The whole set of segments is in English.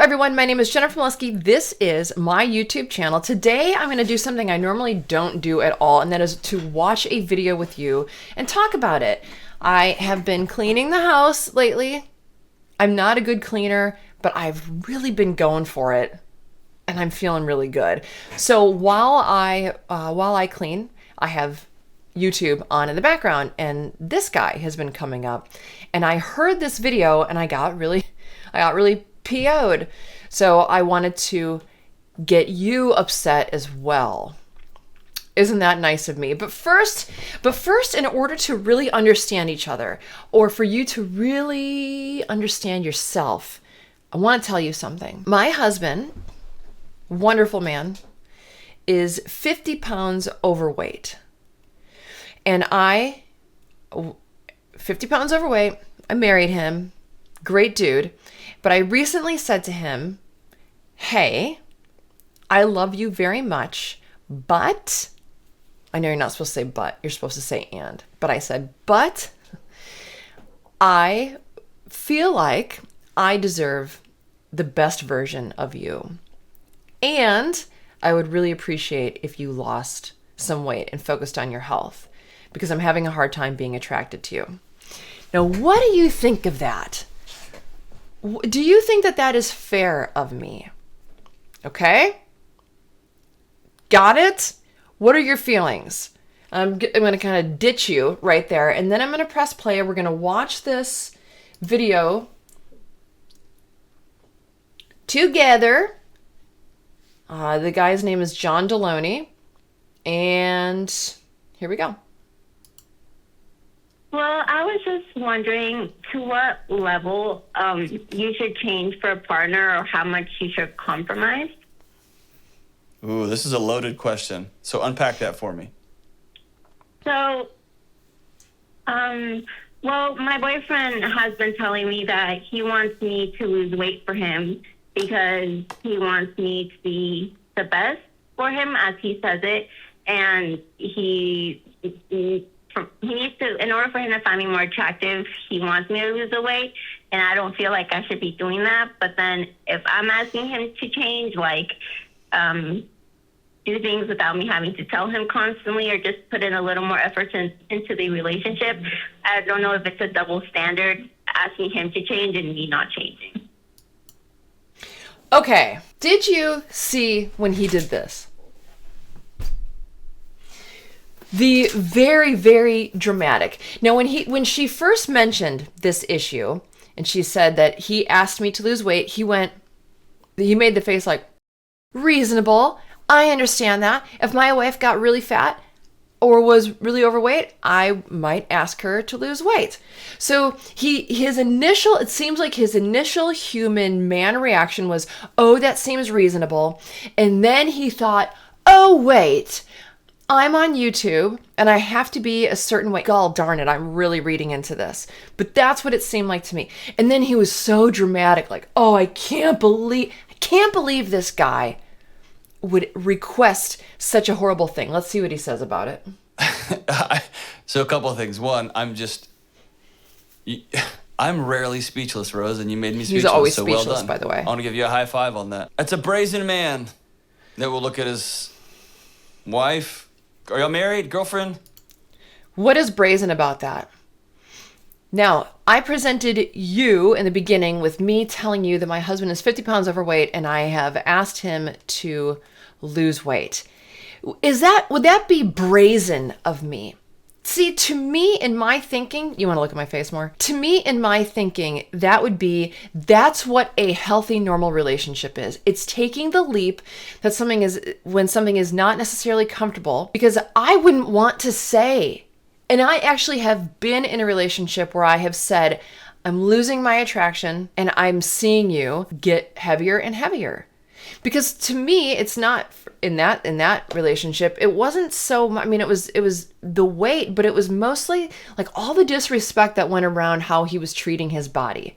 everyone, my name is Jennifer Moleski. This is my YouTube channel. Today I'm going to do something I normally don't do at all, and that is to watch a video with you and talk about it. I have been cleaning the house lately. I'm not a good cleaner, but I've really been going for it and I'm feeling really good. So while I clean, I have YouTube on in the background, and this guy has been coming up, and I heard this video and I got really PO'd. So I wanted to get you upset as well. Isn't that nice of me? But first, in order to really understand each other, or for you to really understand yourself, I want to tell you something. My husband, wonderful man, is 50 pounds overweight. And 50 pounds overweight, I married him, great dude. But I recently said to him, hey, I love you very much, but, I know you're not supposed to say but, you're supposed to say and. But I said, but I feel like I deserve the best version of you. And I would really appreciate if you lost some weight and focused on your health, because I'm having a hard time being attracted to you. Now, what do you think of that? Do you think that that is fair of me? Okay? Got it? What are your feelings? I'm going to kind of ditch you right there, and then I'm going to press play. We're going to watch this video together. The guy's name is John Delony, and here we go. Well, I was just wondering to what level you should change for a partner, or how much you should compromise. Ooh, this is a loaded question. So unpack that for me. So, well, my boyfriend has been telling me that he wants me to lose weight for him because he wants me to be the best for him, as he says it, and he needs to, in order for him to find me more attractive, he wants me to lose the weight, and I don't feel like I should be doing that. But then if I'm asking him to change, like do things without me having to tell him constantly, or just put in a little more effort into the relationship, I don't know if it's a double standard asking him to change and me not changing. Okay, did you see when he did this? The very, very dramatic. Now, when she first mentioned this issue, and she said that he asked me to lose weight, he made the face like, reasonable. I understand that. If my wife got really fat or was really overweight, I might ask her to lose weight. So it seems like his initial human man reaction was, oh, that seems reasonable. And then he thought, oh, wait, I'm on YouTube and I have to be a certain way. God darn it, I'm really reading into this. But that's what it seemed like to me. And then he was so dramatic, like, oh, I can't believe this guy would request such a horrible thing. Let's see what he says about it. So a couple of things. One, I'm rarely speechless, Rose, and you made me speechless. He's always so speechless, well done. by the way. I want to give you a high five on that. That's a brazen man that will look at his wife. Are y'all married? Girlfriend? What is brazen about that? Now, I presented you in the beginning with me telling you that my husband is 50 pounds overweight and I have asked him to lose weight. Would that be brazen of me? See, to me, in my thinking, you want to look at my face more? To me, in my thinking, that's what a healthy, normal relationship is. It's taking the leap when something is not necessarily comfortable, because I wouldn't want to say, and I actually have been in a relationship where I have said, I'm losing my attraction and I'm seeing you get heavier and heavier. Because to me, it's not in that relationship. It wasn't so, I mean, it was the weight, but it was mostly like all the disrespect that went around how he was treating his body.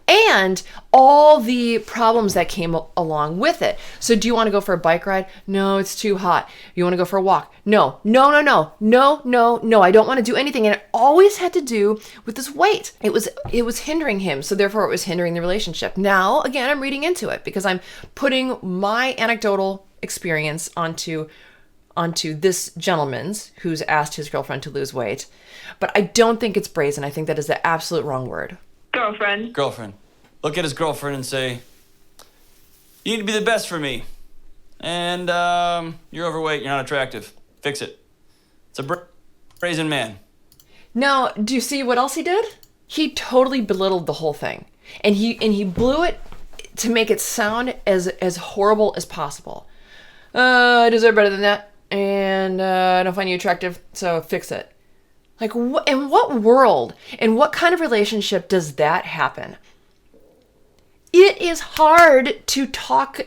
and all the problems that came along with it. So do you want to go for a bike ride? No, it's too hot. You want to go for a walk? No, no, no, no, no, no, no. I don't want to do anything. And it always had to do with this weight. It was hindering him. So therefore it was hindering the relationship. Now, again, I'm reading into it because I'm putting my anecdotal experience onto this gentleman's who's asked his girlfriend to lose weight. But I don't think it's brazen. I think that is the absolute wrong word. Girlfriend. Girlfriend. Look at his girlfriend and say, you need to be the best for me. And you're overweight, you're not attractive. Fix it. It's a brazen man. Now, do you see what else he did? He totally belittled the whole thing. And he blew it to make it sound as horrible as possible. I deserve better than that. And I don't find you attractive, so fix it. Like, in what world, in what kind of relationship does that happen? It is hard to talk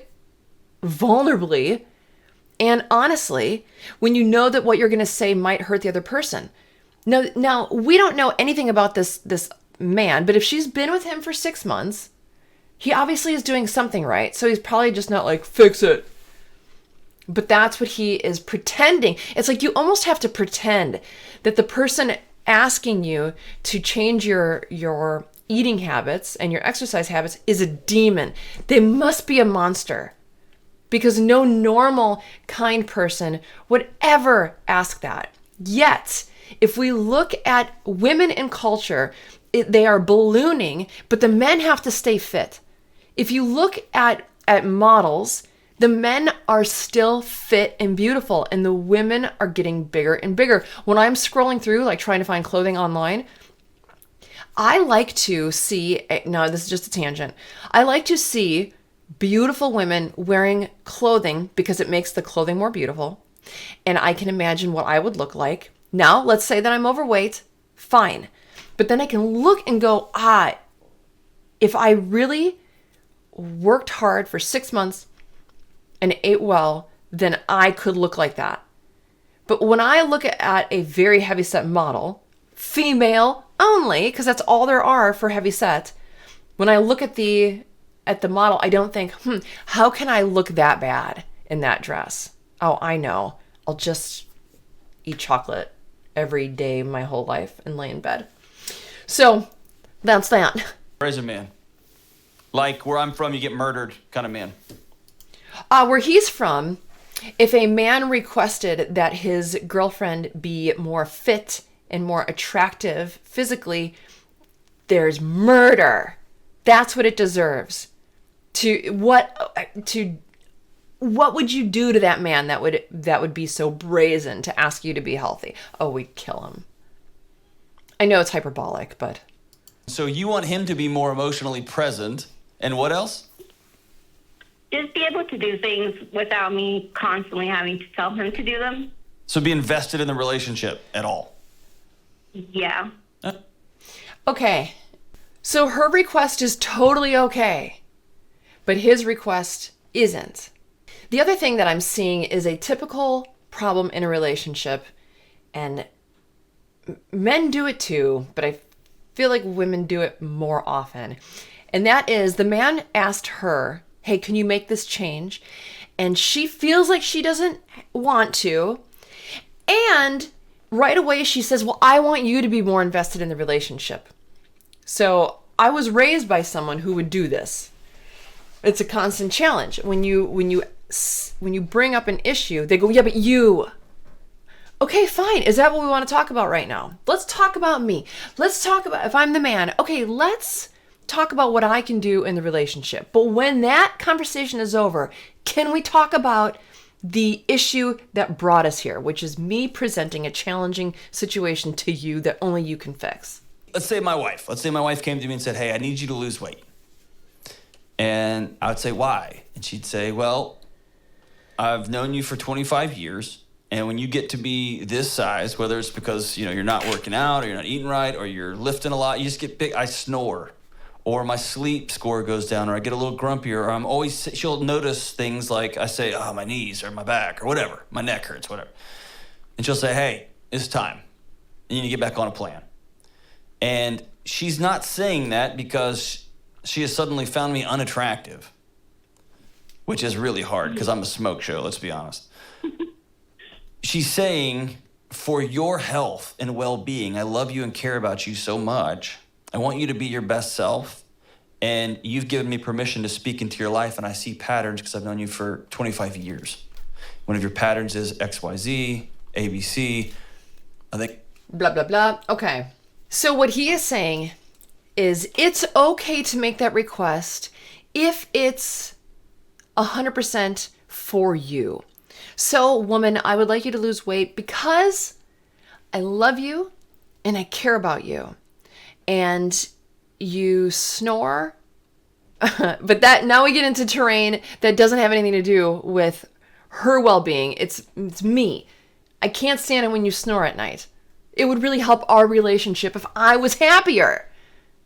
vulnerably and honestly when you know that what you're going to say might hurt the other person. Now, we don't know anything about this man, but if she's been with him for 6 months, he obviously is doing something right. So he's probably just not like, fix it. But that's what he is pretending. It's like you almost have to pretend that the person asking you to change your eating habits and your exercise habits is a demon. They must be a monster. Because no normal, kind person would ever ask that. Yet, if we look at women in culture, they are ballooning, but the men have to stay fit. If you look at models, the men are still fit and beautiful, and the women are getting bigger and bigger. When I'm scrolling through, like trying to find clothing online, I like to see, no, this is just a tangent. I like to see beautiful women wearing clothing because it makes the clothing more beautiful. And I can imagine what I would look like. Now, let's say that I'm overweight, fine. But then I can look and go, if I really worked hard for 6 months and ate well, then I could look like that. But when I look at a very heavyset model, female only, because that's all there are for heavyset, when I look at the model, I don't think, how can I look that bad in that dress? Oh, I know. I'll just eat chocolate every day my whole life and lay in bed. So that's that. Brazen man. Like where I'm from, you get murdered kind of man. Where he's from, if a man requested that his girlfriend be more fit and more attractive physically, there's murder. That's what it deserves. What would you do to that man that would be so brazen to ask you to be healthy? Oh, we'd kill him. I know it's hyperbolic, but... So you want him to be more emotionally present, and what else? Just be able to do things without me constantly having to tell him to do them. So be invested in the relationship at all. Yeah. Okay. So her request is totally okay, but his request isn't. The other thing that I'm seeing is a typical problem in a relationship, and men do it too, but I feel like women do it more often. And that is the man asked her, hey, can you make this change? And she feels like she doesn't want to. And right away she says, well, I want you to be more invested in the relationship. So I was raised by someone who would do this. It's a constant challenge. When you bring up an issue, they go, yeah, but you. Okay, fine. Is that what we want to talk about right now? Let's talk about me. Let's talk about if I'm the man. Okay, let's talk about what I can do in the relationship. But when that conversation is over, can we talk about the issue that brought us here, which is me presenting a challenging situation to you that only you can fix? Let's say my wife came to me and said, hey, I need you to lose weight. And I would say, why? And she'd say, well, I've known you for 25 years. And when you get to be this size, whether it's because, you're not working out or you're not eating right or you're lifting a lot, you just get big. I snore, or my sleep score goes down, or I get a little grumpier, or she'll notice things like I say, oh, my knees or my back or whatever, my neck hurts, whatever. And she'll say, hey, it's time. You need to get back on a plan. And she's not saying that because she has suddenly found me unattractive, which is really hard because I'm a smoke show, let's be honest. She's saying, for your health and well-being, I love you and care about you so much. I want you to be your best self. And you've given me permission to speak into your life, and I see patterns because I've known you for 25 years. One of your patterns is XYZ, ABC. I think Blah, blah, blah. Okay. So what he is saying is it's okay to make that request if it's 100% for you. So, woman, I would like you to lose weight because I love you and I care about you. And you snore. But that now we get into terrain that doesn't have anything to do with her well-being. It's me. I can't stand it when you snore at night. It would really help our relationship if I was happier.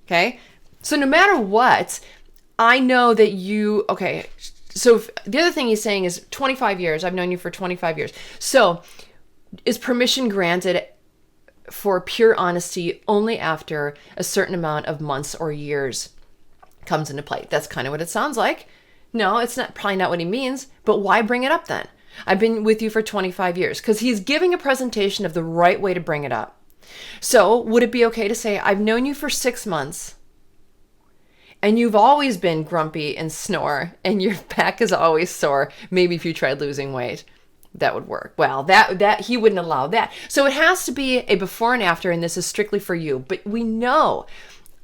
Okay? So no matter what, I know that you, okay, so the other thing he's saying is 25 years. I've known you for 25 years. So is permission granted for pure honesty only after a certain amount of months or years comes into play? That's kind of what it sounds like. No, it's not probably not what he means, but why bring it up then? I've been with you for 25 years because he's giving a presentation of the right way to bring it up. So would it be okay to say, I've known you for 6 months and you've always been grumpy and snore and your back is always sore. Maybe if you tried losing weight, that would work. Well, that he wouldn't allow that. So it has to be a before and after, and this is strictly for you. But we know,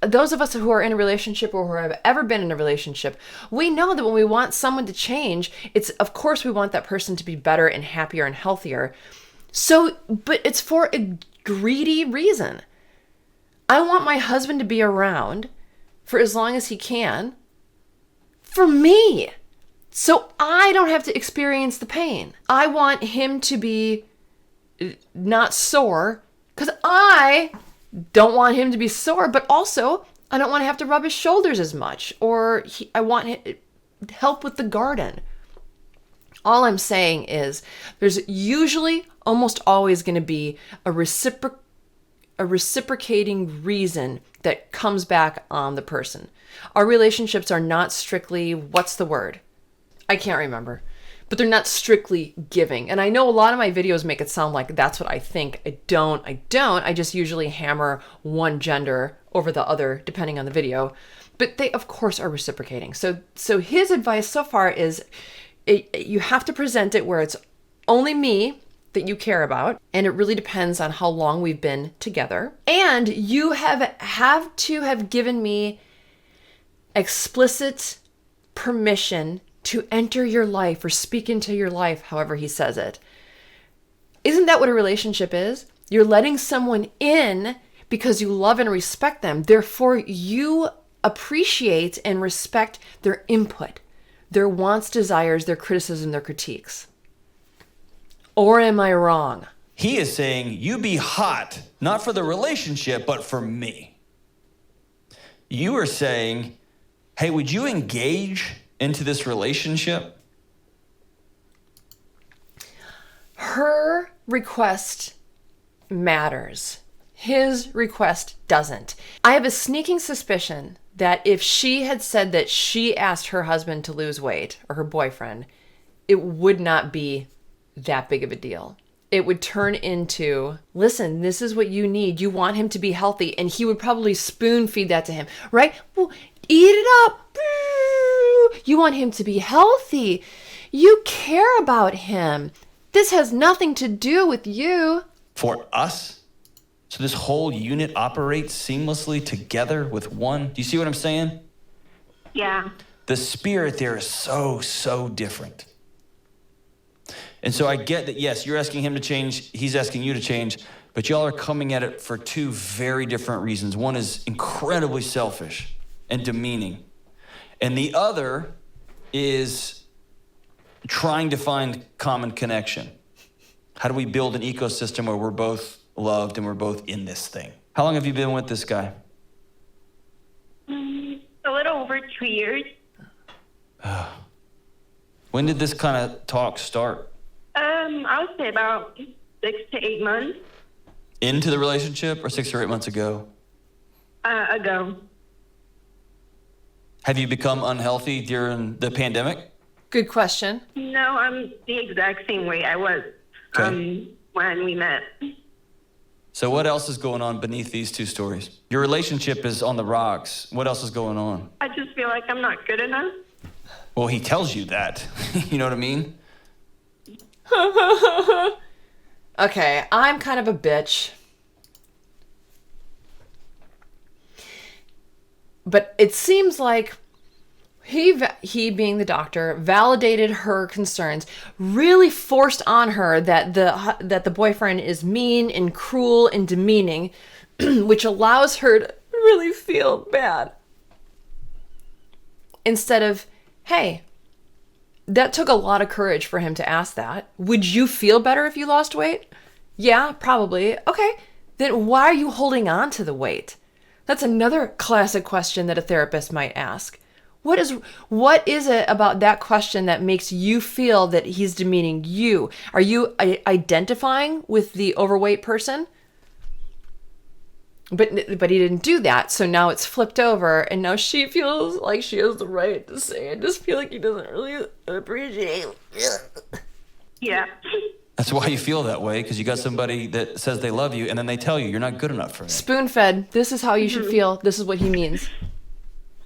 those of us who are in a relationship or who have ever been in a relationship, we know that when we want someone to change, it's, of course, we want that person to be better and happier and healthier. So, but it's for a greedy reason. I want my husband to be around for as long as he can for me, so I don't have to experience the pain. I want him to be not sore because I don't want him to be sore, but also I don't want to have to rub his shoulders as much, or I want help with the garden. All I'm saying is there's usually almost always going to be a reciprocating reason that comes back on the person. Our relationships are not strictly, what's the word? I can't remember. But they're not strictly giving. And I know a lot of my videos make it sound like that's what I think. I don't. I just usually hammer one gender over the other, depending on the video. But they, of course, are reciprocating. So his advice so far is you have to present it where it's only me that you care about. And it really depends on how long we've been together. And you have to have given me explicit permission to enter your life or speak into your life, however he says it. Isn't that what a relationship is? You're letting someone in because you love and respect them. Therefore, you appreciate and respect their input, their wants, desires, their criticism, their critiques. Or am I wrong? he is saying, you be hot, not for the relationship, but for me. You are saying, hey, would you engage into this relationship? Her request matters. His request doesn't. I have a sneaking suspicion that if she had said that she asked her husband to lose weight, or her boyfriend, it would not be that big of a deal. It would turn into, listen, this is what you need. You want him to be healthy. And he would probably spoon feed that to him, right? Well, eat it up. You want him to be healthy. You care about him. This has nothing to do with you. For us? So this whole unit operates seamlessly together with one? Do you see what I'm saying? Yeah. The spirit there is so different. And so I get that, yes, you're asking him to change, he's asking you to change, but y'all are coming at it for two very different reasons. One is incredibly selfish and demeaning. And the other is trying to find common connection. How do we build an ecosystem where we're both loved and we're both in this thing? How long have you been with this guy? A little over 2 years. When did this kind of talk start? I would say about 6 to 8 months Into the relationship, or 6 or 8 months ago? ago. Have you become unhealthy during the pandemic? Good question. No, I'm the exact same way I was when we met. So what else is going on beneath these two stories? Your relationship is on the rocks. What else is going on? I just feel like I'm not good enough. Well, he tells you that. You know what I mean? Okay, I'm kind of a bitch. But it seems like he being the doctor validated her concerns, really forced on her that the boyfriend is mean and cruel and demeaning, which allows her to really feel bad. Instead of, hey, that took a lot of courage for him to ask that. Would you feel better if you lost weight? Yeah, probably. Okay, then why are you holding on to the weight? That's another classic question that a therapist might ask. What is it about that question that makes you feel that he's demeaning you? Are you identifying with the overweight person? But he didn't do that, so now it's flipped over, and now she feels like she has the right to say, I just feel like he doesn't really appreciate it. Yeah. That's why you feel that way, because you got somebody that says they love you, and then they tell you you're not good enough for me. Spoon-fed, this is how you should feel. This is what he means.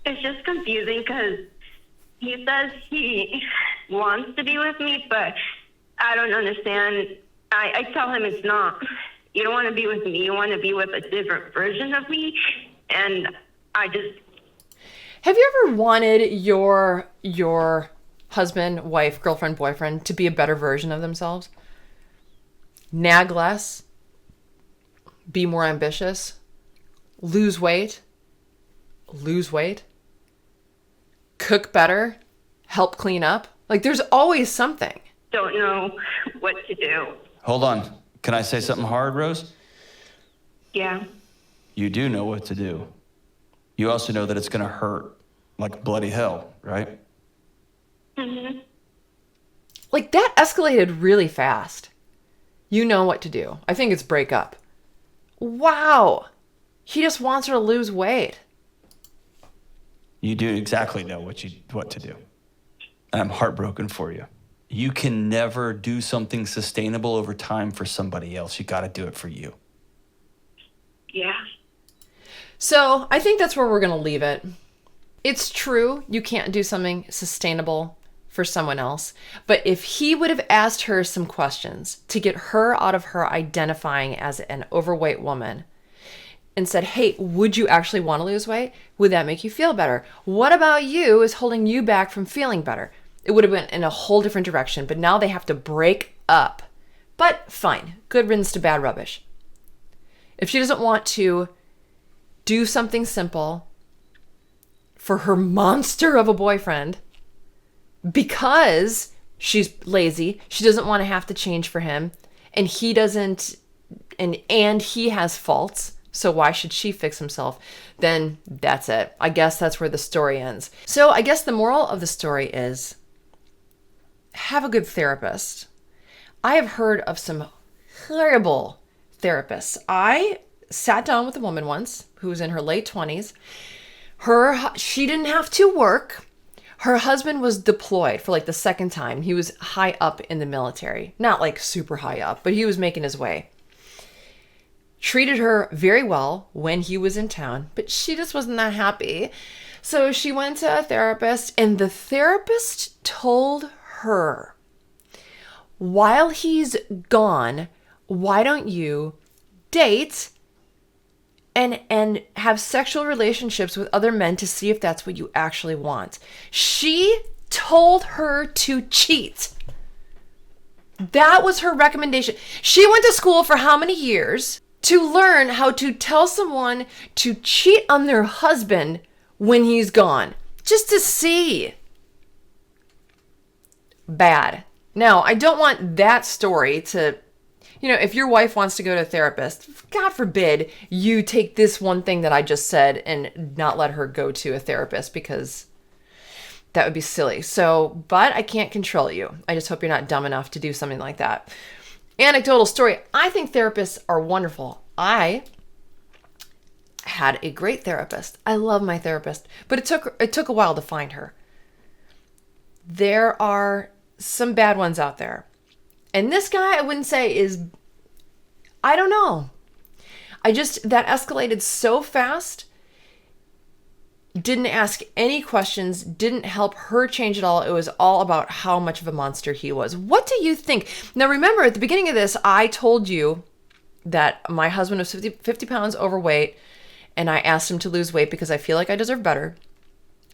It's just confusing because he says he wants to be with me, but I don't understand. I tell him it's not. You don't want to be with me. You want to be with a different version of me. And I just... Have you ever wanted your husband, wife, girlfriend, boyfriend to be a better version of themselves? Nag less? Be more ambitious? Lose weight? Cook better? Help clean up? Like, there's always something. don't know what to do. Hold on. Can I say something hard, Rose? Yeah. You do know what to do. You also know that it's going to hurt like bloody hell, right? Mm-hmm. Like, that escalated really fast. You know what to do. I think it's break up. Wow. He just wants her to lose weight. You do exactly know what to do. And I'm heartbroken for you. You can never do something sustainable over time for somebody else. You got to do it for you. Yeah. So I think that's where we're going to leave it. It's true, you can't do something sustainable for someone else. But if he would have asked her some questions to get her out of her identifying as an overweight woman and said, hey, would you actually want to lose weight? Would that make you feel better? What about you is holding you back from feeling better? It would have been in a whole different direction, but now they have to break up. But fine, good riddance to bad rubbish. If she doesn't want to do something simple for her monster of a boyfriend because she's lazy, she doesn't want to have to change for him, and he doesn't, and he has faults, so why should she fix himself? Then that's it. I guess that's where the story ends. So I guess the moral of the story is have a good therapist. I have heard of some horrible therapists. I sat down with a woman once who was in her late 20s. She didn't have to work. Her husband was deployed for like the second time. He was high up in the military. Not like super high up, but he was making his way. Treated her very well when he was in town, but she just wasn't that happy. So she went to a therapist, and the therapist told her, while he's gone, why don't you date and have sexual relationships with other men to see if that's what you actually want? She told her to cheat. That was her recommendation. She went to school for how many years to learn how to tell someone to cheat on their husband when he's gone, just to see. Bad. Now, I don't want that story to, if your wife wants to go to a therapist, God forbid you take this one thing that I just said and not let her go to a therapist, because that would be silly. So, but I can't control you. I just hope you're not dumb enough to do something like that. Anecdotal story. I think therapists are wonderful. I had a great therapist. I love my therapist, but it took a while to find her. There are some bad ones out there. And this guy, I wouldn't say is, I don't know. That escalated so fast. Didn't ask any questions, didn't help her change at all. It was all about how much of a monster he was. What do you think? Now, remember, at the beginning of this, I told you that my husband was 50 pounds overweight, and I asked him to lose weight because I feel like I deserve better,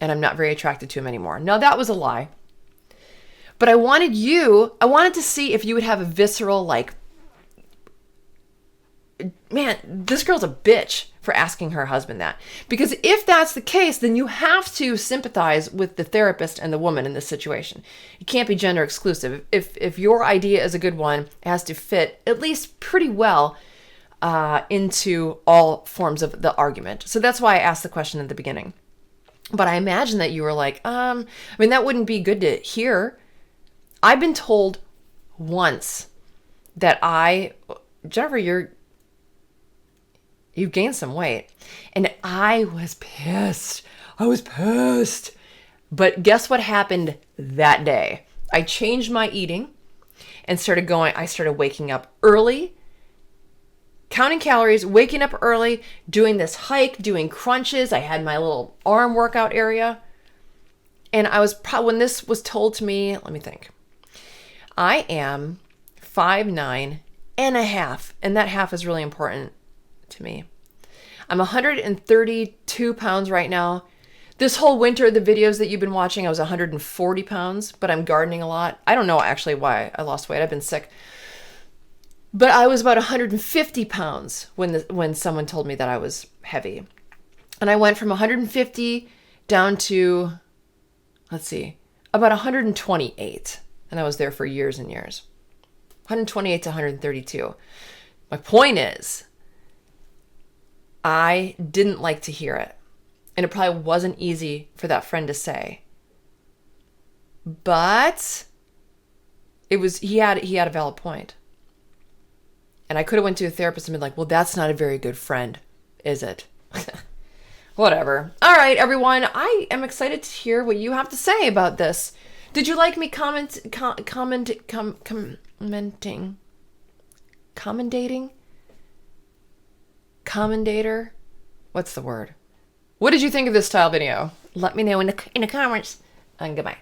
and I'm not very attracted to him anymore. Now, that was a lie. But I wanted to see if you would have a visceral, like, man, this girl's a bitch for asking her husband that. Because if that's the case, then you have to sympathize with the therapist and the woman in this situation. You can't be gender exclusive. If your idea is a good one, it has to fit at least pretty well into all forms of the argument. So that's why I asked the question at the beginning. But I imagine that you were like, that wouldn't be good to hear. I've been told once that Jennifer, you've gained some weight. And I was pissed. But guess what happened that day? I changed my eating and I started waking up early, counting calories, waking up early, doing this hike, doing crunches. I had my little arm workout area. And when this was told to me, let me think. I am 5'9.5", and that half is really important to me. I'm 132 pounds right now. This whole winter, the videos that you've been watching, I was 140 pounds, but I'm gardening a lot. I don't know actually why I lost weight. I've been sick. But I was about 150 pounds when someone told me that I was heavy. And I went from 150 down to, about 128. And I was there for years and years. 128 to 132. My point is, I didn't like to hear it. And it probably wasn't easy for that friend to say. But he had a valid point. And I could have went to a therapist and been like, well, that's not a very good friend, is it? Whatever. All right, everyone. I am excited to hear what you have to say about this. Did you like me commendating? Commendator? What's the word? What did you think of this style video? Let me know in the comments. And goodbye.